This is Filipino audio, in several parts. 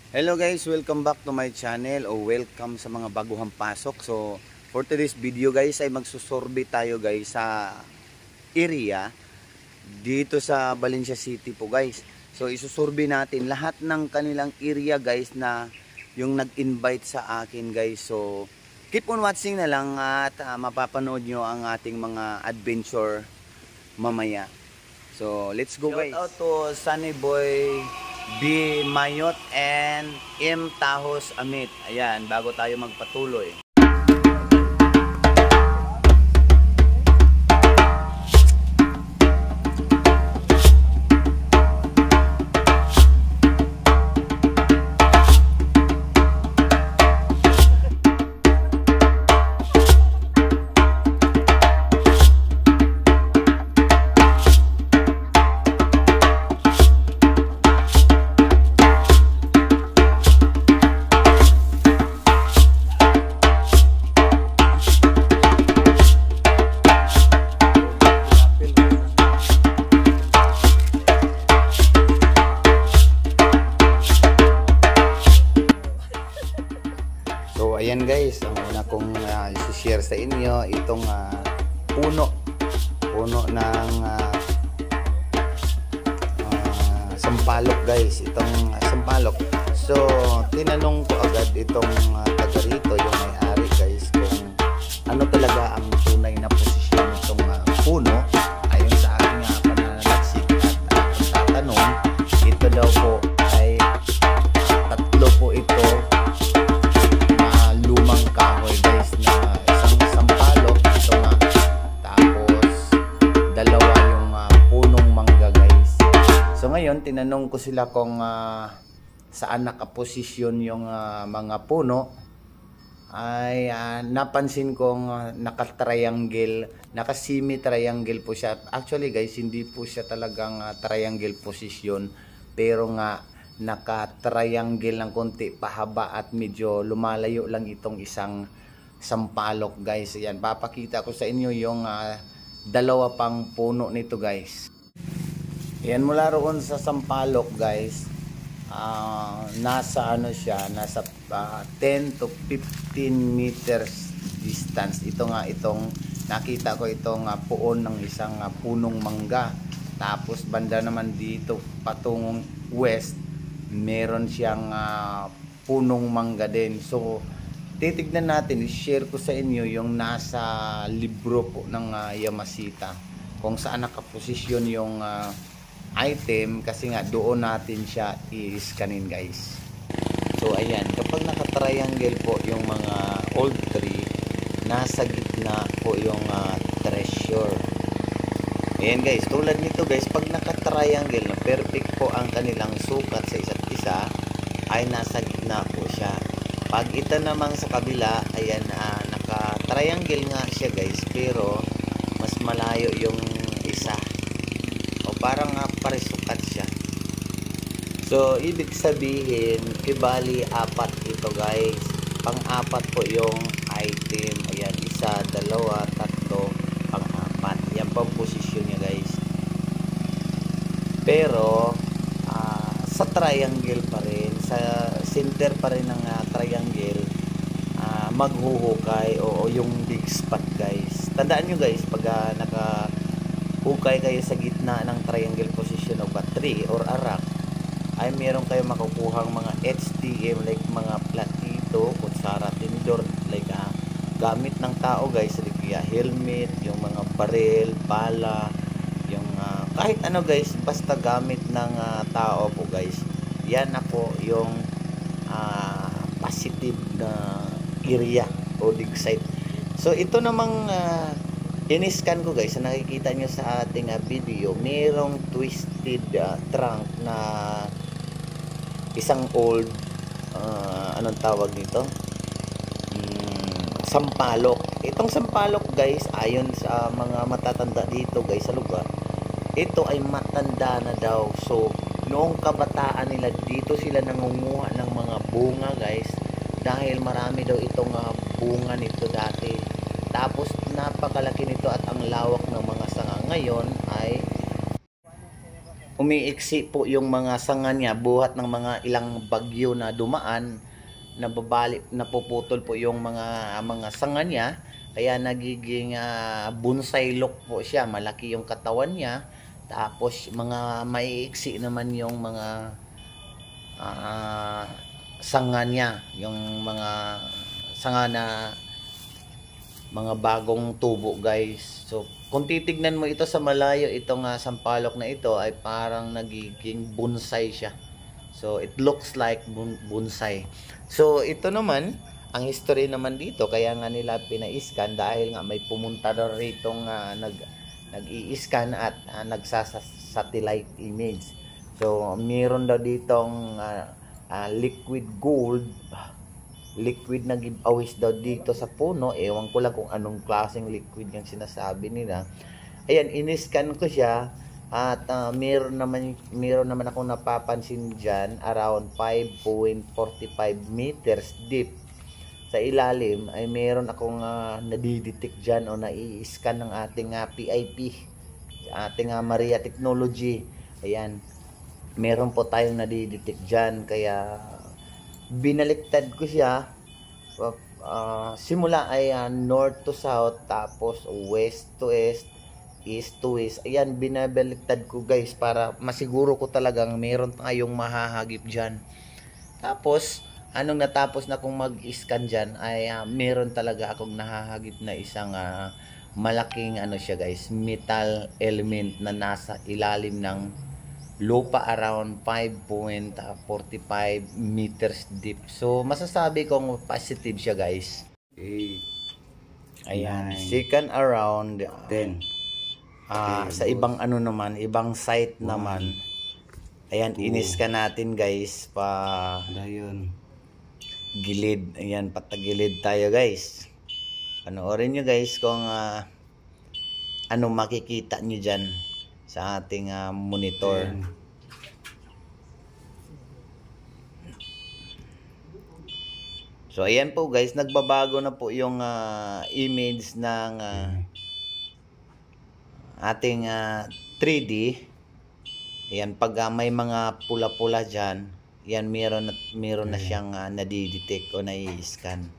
Hello guys, welcome back to my channel o welcome sa mga baguhang pasok. So for today's video guys ay magsusurvey tayo guys sa area dito sa Valencia City po guys. So isusurvey natin lahat ng kanilang area guys na yung nag-invite sa akin guys. So keep on watching na lang at mapapanood nyo ang ating mga adventure mamaya. So let's go guys. Shout out to Sunny Boy B. Mayot and M. Tahos Amit. Ayan, bago tayo magpatuloy. So ayan guys, ang una kong i-share sa inyo itong puno ng sampalok guys, itong sampalok. So tinanong ko agad itong taga rito, yung may-ari guys, kung ano talaga ang tunay na posisyon nitong puno. Ayon sa aking pananaliksik at tatanong, ito daw po ay tatlo po ito lumang kahoy guys, na isang sampalok ito nga, tapos dalawa yung punong mangga guys. So ngayon tinanong ko sila kung saan nakaposisyon yung mga puno, ay napansin kong naka-triangle, naka-semi-triangle po siya. Actually guys, hindi po siya talagang triangle position, pero nga naka-triangle ng konti pahaba at medyo lumalayo lang itong isang sampalok guys. Ayan, papakita ko sa inyo yung dalawa pang puno nito guys. Ayan, mula roon sa sampalok guys, nasa ano siya, nasa 10 to 15 meters distance. Ito nga, itong nakita ko itong puon ng isang punong mangga. Tapos banda naman dito patungong west, meron siyang punong mangga din. So titignan natin, i-share ko sa inyo yung nasa libro po ng Yamashita, kung saan nakaposisyon yung item, kasi nga doon natin siya i-scanin guys. So ayan, kapag naka-triangle po yung mga old tree, nasa gitna po yung treasure. Ayan guys, tulad nito guys, pag naka-triangle na perfect po ang kanilang sukat sa isa't isa, ay nasa gitna po siya. Pag ito namang sa kabila, ayan, naka-triangle nga siya guys, pero mas malayo yung isa. O parang parisukat siya. So ibig sabihin, kibali apat ito guys. Pang-apat po yung item. Ayan, isa, dalawa, tatlo, pang-apat. Yan po ang posisyon niya guys. Pero sa triangle pa rin, sa center pa rin ng triangle, maghuhukay o yung big spot guys. Tandaan nyo guys, pag nakahukay kayo sa gitna ng triangle position of a tree or a rock, ay meron kayo makukuhang mga HTM like mga platito, kutsara, tinidor, like gamit ng tao guys, like helmet, yung mga baril, pala, yung kahit ano guys, basta gamit ng tao po guys. Yan ako yung positive na area o dig site. So ito namang in-scan ko guys, nakikita nyo sa ating video, merong twisted trunk na isang old anong tawag nito, sampalok. Itong sampalok guys, ayon sa mga matatanda dito guys sa lugar, ito ay matanda na daw. So noong kabataan nila, dito sila nangunguha ng mga bunga guys, dahil marami daw itong bunga nito dati. Tapos napakalaki nito at ang lawak ng mga sanga ngayon ay umiiksi po yung mga sanga niya buhat ng mga ilang bagyo na dumaan, nababalik, napuputol po yung mga sanga niya, kaya nagiging bonsai look po siya, malaki yung katawan niya, tapos mga maiiksi naman yung mga sanga niya, yung mga sanga na mga bagong tubo guys. So kung titignan mo ito sa malayo, itong sampalok na ito ay parang nagiging bonsai siya. So it looks like bonsai. So ito naman, ang history naman dito, kaya nga nila pina-scan dahil nga may pumunta daw rito nag-i-scan at nagsasatellite image. So meron daw ditong liquid gold, liquid na giveaways daw dito sa puno. Ewan ko lang kung anong klaseng liquid yung sinasabi nila. Ayan, in-scan ko siya at meron naman akong napapansin dyan around 5.45 meters deep sa ilalim. Ay meron akong nadidetect dyan o nai-scan ng ating PIP, ating Maria Technology. Ayan, meron po tayong nadidetect dyan, kaya binaliktad ko siya. Simula ay north to south, tapos west to east, east to west. Ayan, binabaliktad ko guys para masiguro ko talagang meron tayong mahahagip dyan. Tapos anong natapos na kong mag-scan dyan ay meron talaga akong nahahagip na isang malaking siya guys, metal element na nasa ilalim ng lupa around 5.45 meters deep. So masasabi kong positive siya guys. 8, Ayan, 9, second around 10. sa ibang naman, ibang site naman. Ayan, iniskan natin guys pa Ayun. gilid. Ayan, patagilid tayo guys. Panoorin nyo guys kung anong makikita nyo dyan sa ating monitor. 10. So ayan po guys, nagbabago na po yung image ng ating 3D. Ayan, pag may mga pula-pula dyan, yan meron na siyang nadidetect o nai-scan.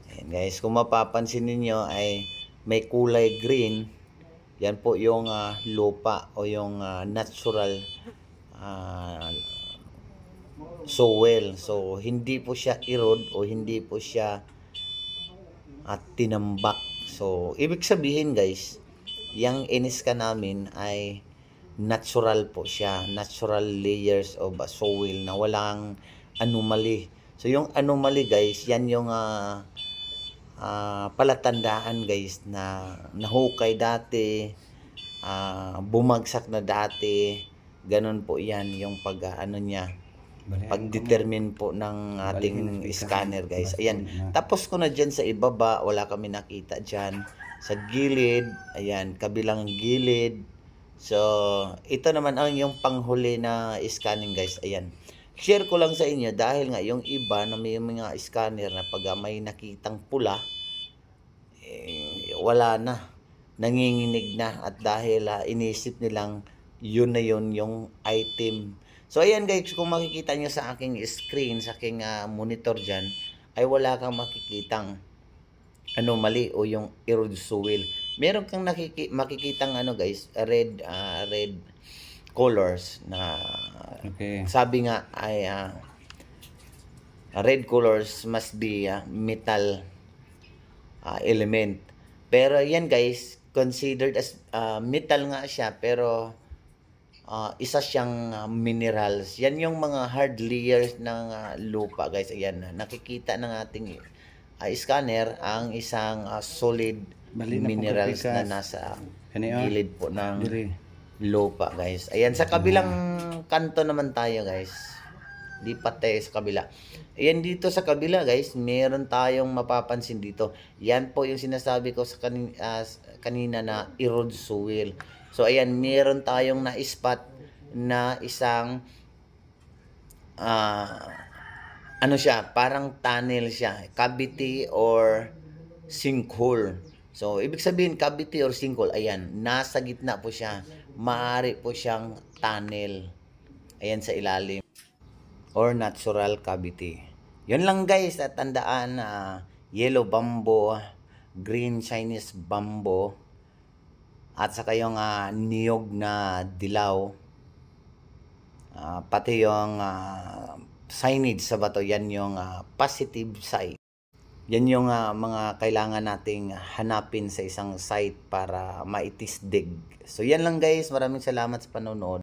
Ayan guys, kung mapapansin niyo ay may kulay green. Yan po yung lupa o yung natural soil. So hindi po siya erode o hindi po siya tinambak. So ibig sabihin guys, yung iniska namin ay natural po siya, natural layers of soil na walang anomaly. So yung anomaly guys, yan yung palatandaan guys na nahukay dati, bumagsak na dati. Ganon po yan yung niya, pag-determine po ng ating scanner guys. Ayan, tapos ko na dyan sa ibaba, wala kami nakita dyan. Sa gilid, ayan, kabilang gilid. So ito naman ang yung panghuli na scanning guys. Ayan, share ko lang sa inyo dahil nga yung iba na may mga scanner na pag may nakitang pula, wala na, nanginginig na, at dahil inisip nilang yun na yun yung item. So ayan guys, kung makikita nyo sa aking screen, sa aking monitor dyan, ay wala kang makikitang anomaly o yung erode soil. Meron kang makikitang guys, red colors na sabi nga ay red colors must be metal element. Pero yan guys, considered as metal nga siya, pero isa siyang minerals. Yan yung mga hard layers ng lupa guys. Ayan, nakikita ng ating scanner ang isang solid minerals na nasa gilid po ng lupa guys. Ayan, sa kabilang kanto naman tayo guys. Lipat tayo sa kabila. Ayan, dito sa kabila guys, meron tayong mapapansin dito. Yan po yung sinasabi ko sa kanina na erode soil. So ayan, meron tayong na-spot na isang siya, parang tunnel siya, cavity or sinkhole. So, ibig sabihin, cavity or sinkhole, ayan, nasa gitna po siya. Maaari po siyang tunnel. Ayan sa ilalim. Or natural cavity. Yun lang guys, at tandaan na yellow bamboo, green Chinese bamboo, at saka yung niyog na dilaw, pati yung signage sa bato, yan yung positive side. Yan yung mga kailangan nating hanapin sa isang site para maitisdig. So yan lang guys, maraming salamat sa panonood.